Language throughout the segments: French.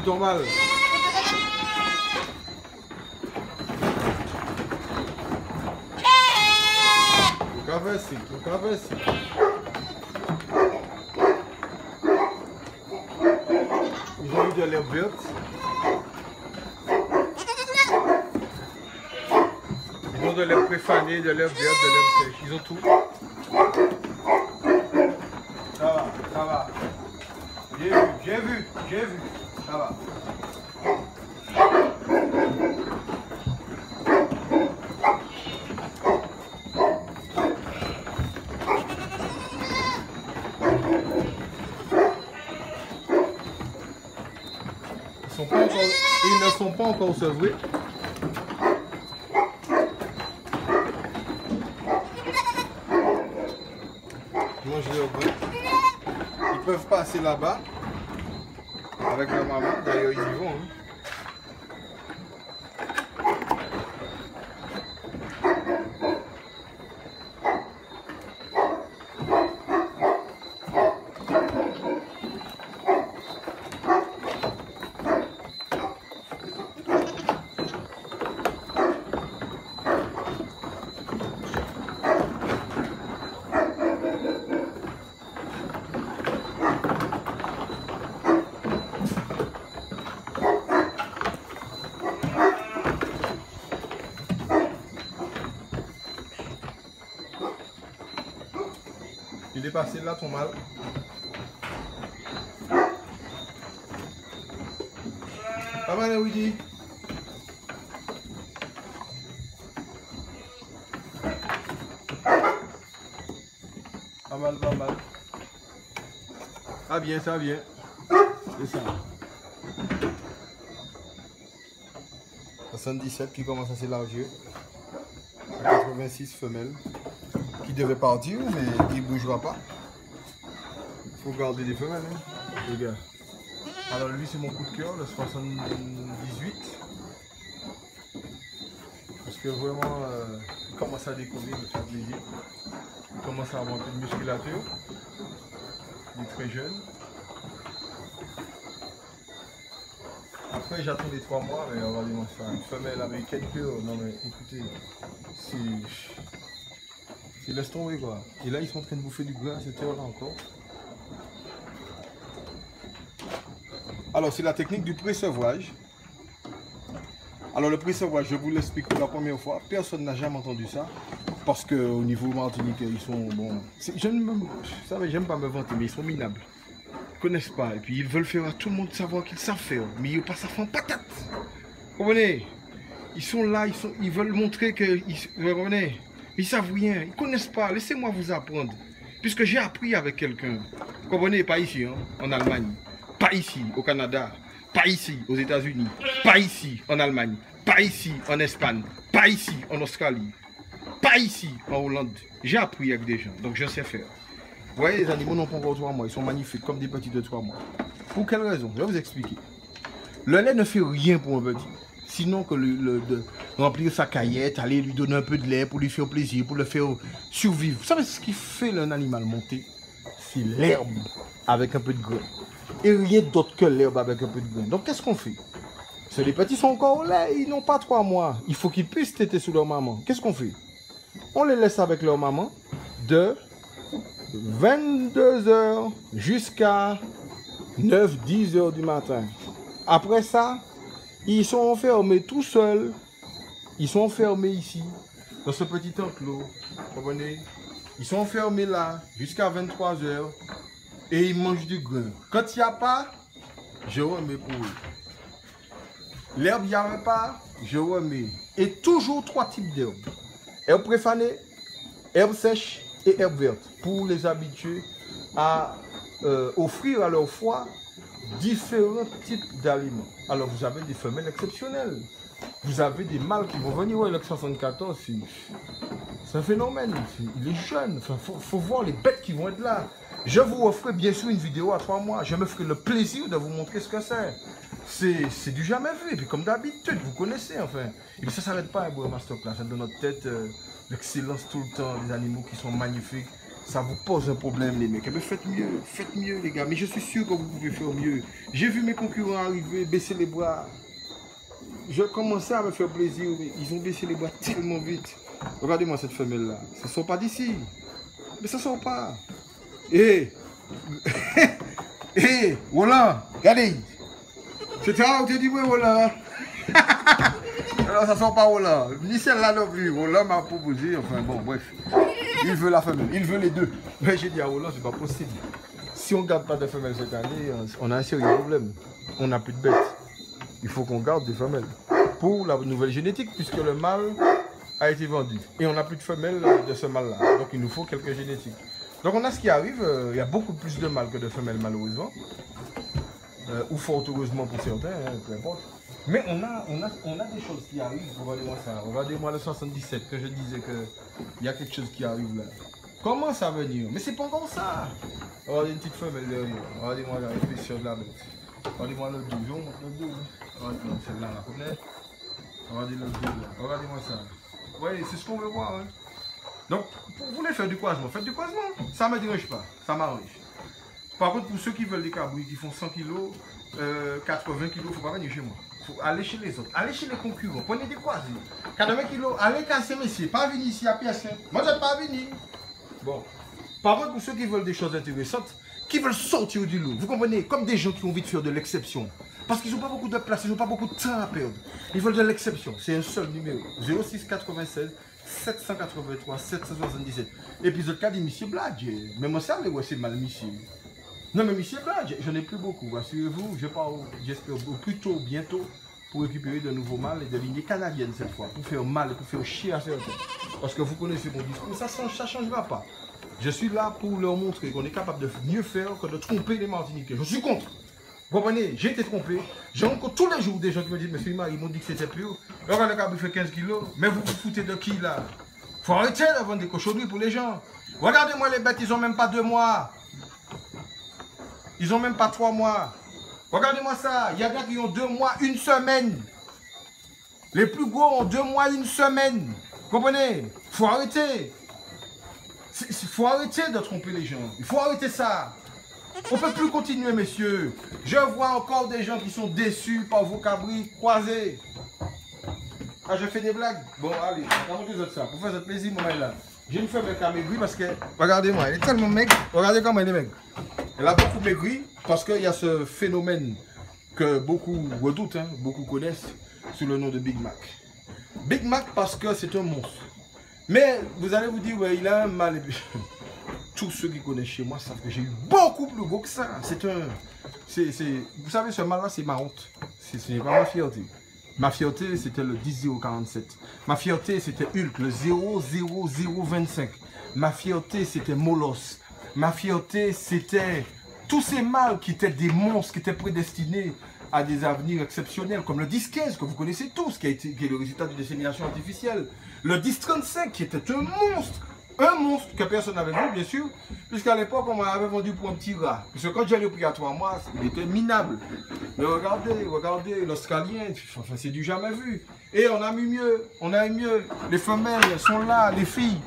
ton mal. Converse. Ils ont eu de l'herbe verte. Ils ont de l'herbe préfanée, de l'herbe verte, de l'herbe sèche. Ils ont tout. Ça va. J'ai vu. Ça va. Ils ne sont pas encore sevrés. Moi je leur donne. Ils peuvent passer là-bas avec leur maman. D'ailleurs ils y vont. Hein. Il est passé là ton mal. Pas mal, Woody. Pas mal. Ah bien, ça vient. C'est ça. 77 qui commence à s'élargir. 86 femelles. Qui devait partir, mais il ne bougera pas. Il faut garder les femelles, hein, les gars. Alors lui, c'est mon coup de cœur, le 78. Parce que vraiment, il commence à décoller, me faire plaisir. Il commence à avoir un peu de musculature. Il est très jeune. Après, j'attends les 3 mois, mais regardez-moi ça. Une femelle américaine pure. Non mais écoutez, c'est laisse tomber quoi. Et là ils sont en train de bouffer du grain à cette heure là encore. Alors c'est la technique du pré-sevrage. Alors le pré-sevrage, je vous l'explique pour la première fois. Personne n'a jamais entendu ça. Parce qu'au niveau Martinique, ils sont bon. J'aime pas me vanter, mais ils sont minables. Ils connaissent pas. Et puis ils veulent faire à tout le monde savoir qu'ils savent faire. Mais ils passent à fond patate. Vous comprenez? Ils sont là, ils veulent montrer que. Vous comprenez? Ils savent rien, ils ne connaissent pas. Laissez-moi vous apprendre. Puisque j'ai appris avec quelqu'un. Vous comprenez? Pas ici, hein, en Allemagne. Pas ici, au Canada. Pas ici, aux États-Unis. Pas ici, en Allemagne. Pas ici, en Espagne. Pas ici, en Australie. Pas ici, en Hollande. J'ai appris avec des gens, donc je sais faire. Vous voyez, les animaux n'ont pas encore 3 mois. Ils sont magnifiques, comme des petits de 3 mois. Pour quelle raison? Je vais vous expliquer. Le lait ne fait rien pour un petit. Sinon que de remplir sa caillette, aller lui donner un peu de lait pour lui faire plaisir, pour le faire survivre. Vous savez ce qui fait un animal monter? C'est l'herbe avec un peu de grain. Et rien d'autre que l'herbe avec un peu de grain. Donc qu'est-ce qu'on fait? Si les petits sont encore au lait, ils n'ont pas 3 mois. Il faut qu'ils puissent téter sous leur maman. Qu'est-ce qu'on fait? On les laisse avec leur maman de 22 h jusqu'à 9-10 h du matin. Après ça, ils sont enfermés tout seuls. Ils sont enfermés ici, dans ce petit enclos. Vous comprenez? Ils sont enfermés là, jusqu'à 23 h. Et ils mangent du grain. Quand il n'y a pas, je remets pour eux. L'herbe, il n'y avait pas, je remets. Et toujours 3 types d'herbes. Herbe préfanée, herbe sèche et herbe verte. Pour les habituer à offrir à leur foie différents types d'aliments. Alors vous avez des femelles exceptionnelles. Vous avez des mâles qui vont venir. Ouais, le 74, c'est un phénomène. Il est jeune. Enfin, faut voir les bêtes qui vont être là. Je vous referai bien sûr une vidéo à 3 mois. Je me ferai le plaisir de vous montrer ce que c'est. C'est du jamais vu. Et puis comme d'habitude, vous connaissez enfin. Et puis ça ne s'arrête pas, un beau masterclass. Dans notre tête, l'excellence tout le temps, des animaux qui sont magnifiques. ça vous pose un problème, les mecs. Eh bien, faites mieux, les gars. Mais je suis sûr que vous pouvez faire mieux. J'ai vu mes concurrents arriver, baisser les bras. Je commençais à me faire plaisir, mais ils ont baissé les bras tellement vite. Regardez-moi cette femelle-là. Ça ne sort pas d'ici. Mais ça ne sort pas. Hé Hé Roland, regardez. C'était là où tu dis, oui, Roland. Alors, ça ne sort pas Roland. Ni celle-là non plus. Roland m'a proposé, enfin bon, bref. Il veut la femelle, il veut les deux. Mais j'ai dit à Roland, c'est pas possible. Si on ne garde pas de femelles cette année, on a un sérieux problème. On n'a plus de bêtes. Il faut qu'on garde des femelles pour la nouvelle génétique, puisque le mâle a été vendu. Et on n'a plus de femelles de ce mâle-là. Donc il nous faut quelques génétiques. Donc on a ce qui arrive, il y a beaucoup plus de mâles que de femelles malheureusement. Ou fort heureusement pour certains, hein, peu importe. Mais on a des choses qui arrivent. Regardez-moi ça. Regardez-moi le 77 que je disais qu'il y a quelque chose qui arrive là. Comment ça venir? Mais c'est pas encore ça. Regardez une petite femelle derrière. Regardez-moi la réflexion de la bête. Regardez-moi le dos. Je montre le dos. Regardez-moi celle-là, la connaît. Regardez le dos là. Regardez-moi ça. Oui, c'est ce qu'on veut voir. Hein. Donc, vous voulez faire du croisement, faites du croisement. Ça ne me dérange pas. Ça m'arrange. Par contre, pour ceux qui veulent des cabris qui font 100 kg, 80 kg, il ne faut pas venir chez moi. Il faut aller chez les autres, aller chez les concurrents, prenez des croisés. 80 kg, allez casser messieurs, pas venir ici à pièce. Moi, je ne vais pas venir. Bon. Par contre, pour ceux qui veulent des choses intéressantes, qui veulent sortir du lot, vous comprenez, comme des gens qui ont envie de faire de l'exception. Parce qu'ils n'ont pas beaucoup de place, ils n'ont pas beaucoup de temps à perdre. Ils veulent de l'exception. C'est un seul numéro. 06 96 783 777. Épisode 4 de Monsieur Bladge. Mais moi, ça, c'est mal, monsieur. Non, mais Monsieur Bladge, j'en ai plus beaucoup. Rassurez-vous, je pars, j'espère, plutôt bientôt pour récupérer de nouveaux mâles et de lignées canadiennes cette fois. Pour faire mal et pour faire chier à certains. Parce que vous connaissez mon discours, ça ne changera pas. Je suis là pour leur montrer qu'on est capable de mieux faire que de tromper les Martiniquais. Je suis contre. Vous comprenez? J'ai été trompé. J'ai encore tous les jours des gens qui me disent, mais Philma, ils m'ont dit que c'était plus haut. Alors le cabri fait 15 kilos. Mais vous vous foutez de qui là? Faut arrêter de vendre des cochonneries pour les gens. Regardez-moi les bêtes, ils n'ont même pas 2 mois. Ils n'ont même pas 3 mois. Regardez-moi ça. Il y a des qui ont 2 mois, 1 semaine. Les plus gros ont 2 mois, 1 semaine. Vous comprenez? Faut arrêter. Il faut arrêter de tromper les gens. Il faut arrêter ça. On ne peut plus continuer, messieurs. Je vois encore des gens qui sont déçus par vos cabris croisés. Ah, je fais des blagues. Bon, allez, racontez-vous ça. Pour faire ce plaisir, moi, là. J'ai une femme qui a maigri parce que, regardez-moi, elle est tellement maigre. Regardez comment elle est maigre. Elle a beaucoup maigri parce qu'il y a ce phénomène que beaucoup redoutent, hein, beaucoup connaissent, sous le nom de Big Mac. Big Mac parce que c'est un monstre. Mais vous allez vous dire, ouais, il a un mal. Tous ceux qui connaissent chez moi savent que j'ai eu beaucoup plus gros que ça. Vous savez, ce mal-là, c'est ma honte. Ce n'est pas ma fierté. Ma fierté, c'était le 10047. Ma fierté, c'était Hulk, le 00025. Ma fierté, c'était Molos. Ma fierté, c'était tous ces mâles qui étaient des monstres, qui étaient prédestinés à des avenirs exceptionnels, comme le 10-15, que vous connaissez tous, qui est le résultat d'une dissémination artificielle. Le 10-35, qui était un monstre. Un monstre que personne n'avait vu, bien sûr, puisqu'à l'époque, on m'avait vendu pour un petit rat. Parce que quand j'allais au prix à 3 mois, il était minable. Mais regardez, l'Australien, enfin, c'est du jamais vu. Et on a mis mieux, Les femelles sont là, les filles.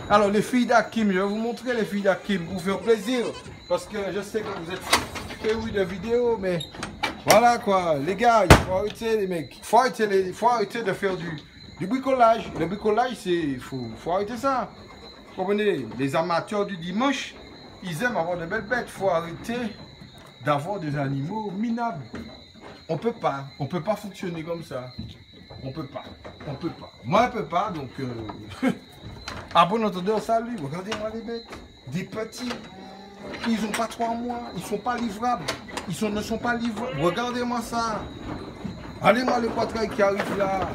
Alors, les filles d'Hakim, je vais vous montrer les filles d'Hakim pour vous faire plaisir. Parce que je sais que vous êtes férus de vidéos, mais voilà quoi. Les gars, il faut arrêter, les mecs. Il faut arrêter de faire du bricolage. Le bricolage, il faut arrêter ça. Vous comprenez, les amateurs du dimanche, ils aiment avoir de belles bêtes. Il faut arrêter d'avoir des animaux minables. On peut pas fonctionner comme ça. On peut pas. Moi, je peux pas, donc... à bon entendeur, salut. Regardez-moi les bêtes. Des petits. Ils n'ont pas 3 mois. Ils ne sont pas livrables. Ne sont pas livrables. Regardez-moi ça. Regardez-moi le poitrail qui arrive là.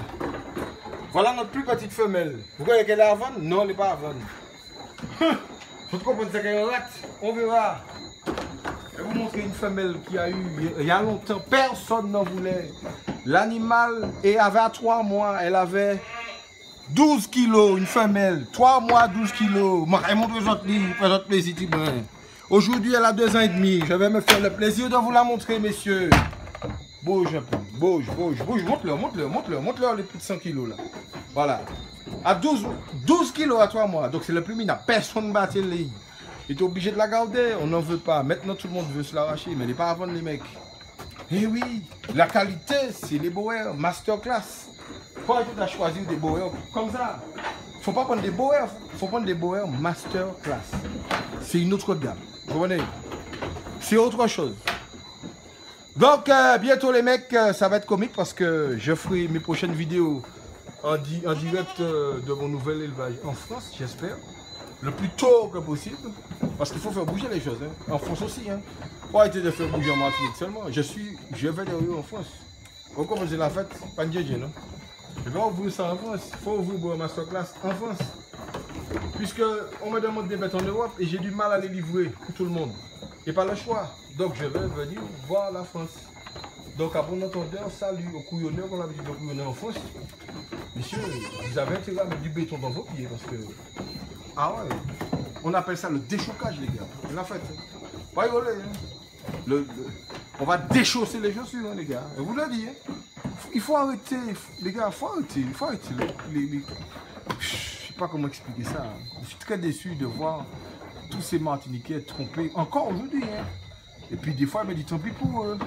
Voilà notre plus petite femelle. Vous voyez qu'elle est à vendre? Non, elle n'est pas à vendre. Faut comprendre ça qu'elle est rate. On verra. Je vais vous montrer une femelle qui a eu, il y a longtemps, personne n'en voulait. L'animal avait à 3 mois, elle avait 12 kilos, une femelle. 3 mois, 12 kilos. Elle montre votre plaisir. Aujourd'hui, elle a 2 ans et demi. Je vais me faire le plaisir de vous la montrer, messieurs. Bouge un peu, bouge. Montre-leur les plus de 100 kilos là. Voilà. À 12 kilos à 3 mois. Donc c'est le plus minable. Personne ne bat les lignes. Il est obligé de la garder, on n'en veut pas. Maintenant, tout le monde veut se l'arracher, mais il n'est pas à vendre, les mecs. Eh oui, la qualité, c'est les Boer, masterclass. Pourquoi tu as choisi des Boer comme ça? Faut pas prendre des Boer, faut prendre des Boer masterclass. C'est une autre gamme, vous comprenez? C'est autre chose. Donc, bientôt les mecs, ça va être comique parce que je ferai mes prochaines vidéos en direct de mon nouvel élevage en France, j'espère. Le plus tôt que possible. Parce qu'il faut faire bouger les choses. Hein. En France aussi. Hein. Pas arrêter de faire bouger en Martinique seulement. Je vais derrière en France. Pourquoi faisait la fête? Pas de Dieu, non? Je vais ouvrir ça en France. Il faut ouvrir un masterclass en France. Puisque on me demande des bêtes en Europe et j'ai du mal à les livrer pour tout le monde. Et pas le choix. Donc je vais venir voir la France. Donc à bon entendeur, salut aux couillonneurs, on l'habitude de couillonneurs en France. Monsieur, vous avez intérêt à mettre du béton dans vos pieds parce que... Ah ouais, on appelle ça le déchocage les gars. On l'a fait. Pas rigoler. Hein. On va déchausser les chaussures hein, les gars. Je vous le dis. Hein. Il faut arrêter, les gars, il faut arrêter. Je sais pas comment expliquer ça. Hein. Je suis très déçu de voir tous ces Martiniquais trompés encore aujourd'hui. Hein. Et puis des fois, il me dit tant pis pour eux.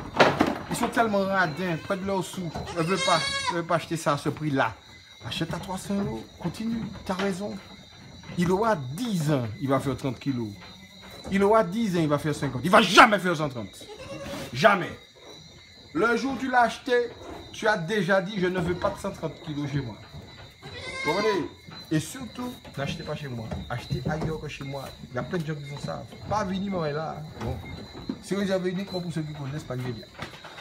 Ils sont tellement radins, près de leurs sous. Je ne veux pas acheter ça à ce prix-là. Achète à 300 €. Continue, tu as raison. Il aura 10 ans, il va faire 30 kilos. Il aura 10 ans, il va faire 50. Il ne va jamais faire 130. Jamais. Le jour où tu l'as acheté, tu as déjà dit, je ne veux pas de 130 kilos chez moi. Vous comprenez? Et surtout, n'achetez pas chez moi. Achetez ailleurs que chez moi. Il y a plein de gens qui font ça. Pas venir moi là. Bon. C'est réservé uniquement pour ceux qui connaissent, pas de médias.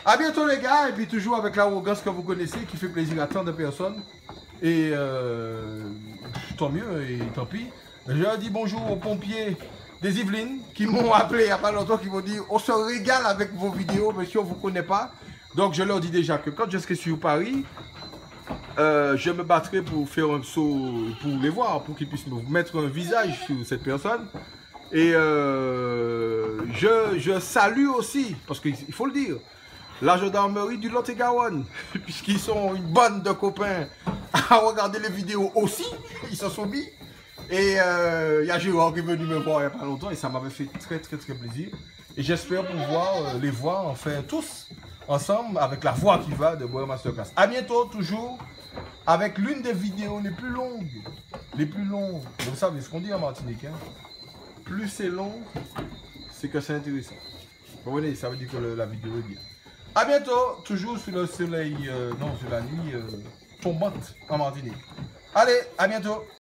A bientôt les gars, et puis toujours avec l'arrogance que vous connaissez, qui fait plaisir à tant de personnes. Et tant mieux, et tant pis. Je dis bonjour aux pompiers des Yvelines qui m'ont appelé il n'y a pas longtemps, qui m'ont dit on se régale avec vos vidéos, monsieur, on ne vous connaît pas. Donc je leur dis déjà que quand je serai sur Paris, je me battrai pour faire un saut pour les voir, pour qu'ils puissent me mettre un visage sur cette personne. Et je salue aussi, parce qu'il faut le dire, la gendarmerie du Lot-et-Garonne, puisqu'ils sont une bande de copains à regarder les vidéos aussi, ils s'en sont mis. Et il y a Gérard qui est venu me voir il n'y a pas longtemps et ça m'avait fait très plaisir. Et j'espère pouvoir les voir enfin tous ensemble avec la voix qui va de Boer Masterclass. A bientôt toujours avec l'une des vidéos les plus longues. Vous savez ce qu'on dit en Martinique. Hein? Plus c'est long, c'est que c'est intéressant. Vous voyez, ça veut dire que la vidéo est bien. A bientôt, toujours sur le soleil, non, sur la nuit tombante en Martinique. Allez, à bientôt.